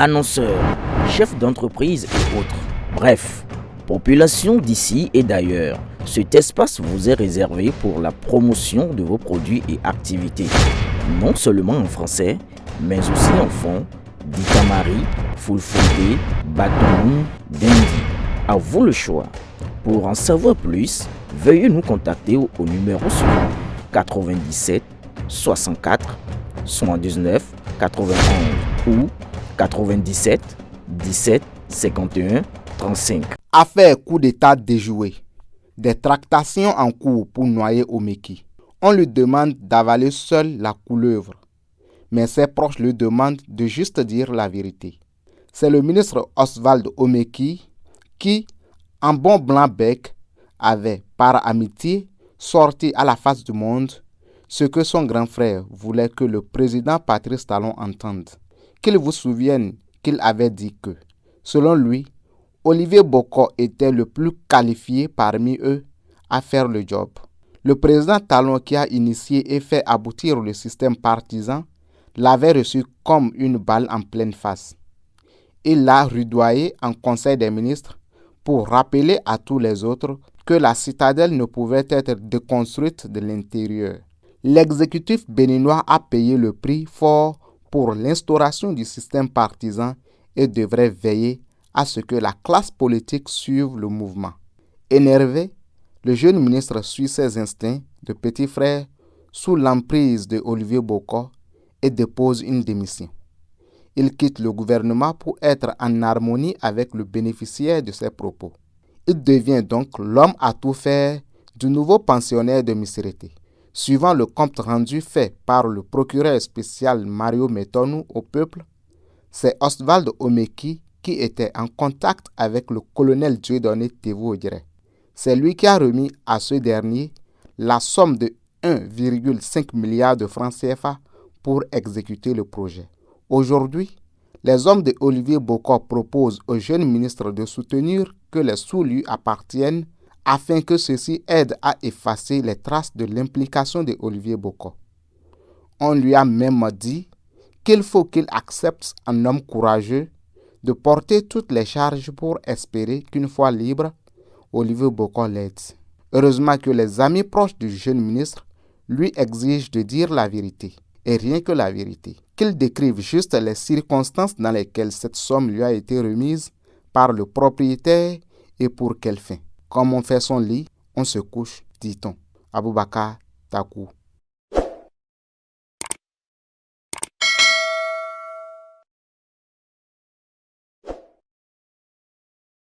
annonceurs, chefs d'entreprise et autres. Bref, population d'ici et d'ailleurs, cet espace vous est réservé pour la promotion de vos produits et activités, non seulement en français, mais aussi en fond, Ditamari, Fulfulde, Batoum, Dendi. À vous le choix. Pour en savoir plus, veuillez nous contacter au numéro suivant 97 64 79 91 ou 97 17 51 35. Affaire coup d'État déjouée. Des tractations en cours pour noyer Omeki. On lui demande d'avaler seul la couleuvre, mais ses proches lui demandent de juste dire la vérité. C'est le ministre Oswald Omeki qui, en bon blanc-bec, avait, par amitié, sorti à la face du monde ce que son grand frère voulait que le président Patrice Talon entende. Qu'il vous souvienne qu'il avait dit que, selon lui, Olivier Bokor était le plus qualifié parmi eux à faire le job. Le président Talon, qui a initié et fait aboutir le système partisan, l'avait reçu comme une balle en pleine face. Il l'a rudoyé en Conseil des ministres pour rappeler à tous les autres que la citadelle ne pouvait être déconstruite de l'intérieur. L'exécutif béninois a payé le prix fort pour l'instauration du système partisan et devrait veiller à ce que la classe politique suive le mouvement. Énervé, le jeune ministre suit ses instincts de petit frère sous l'emprise de Olivier Bokor et dépose une démission. Il quitte le gouvernement pour être en harmonie avec le bénéficiaire de ses propos. Il devient donc l'homme à tout faire du nouveau pensionnaire de Misereté. Suivant le compte rendu fait par le procureur spécial Mario Metonou au peuple, c'est Oswald Omeki qui était en contact avec le colonel Dieudonné Tévou-Odieré. C'est lui qui a remis à ce dernier la somme de 1,5 milliard de francs CFA pour exécuter le projet. Aujourd'hui, les hommes de Olivier Bokor proposent au jeune ministre de soutenir que les sous lui appartiennent afin que ceux-ci aident à effacer les traces de l'implication de Olivier Bokor. On lui a même dit qu'il faut qu'il accepte un homme courageux de porter toutes les charges pour espérer qu'une fois libre, Olivier Bokor l'aide. Heureusement que les amis proches du jeune ministre lui exigent de dire la vérité, et rien que la vérité. Qu'il décrive juste les circonstances dans lesquelles cette somme lui a été remise par le propriétaire et pour quelle fin. Comme on fait son lit, on se couche, dit-on. Aboubakar Takou.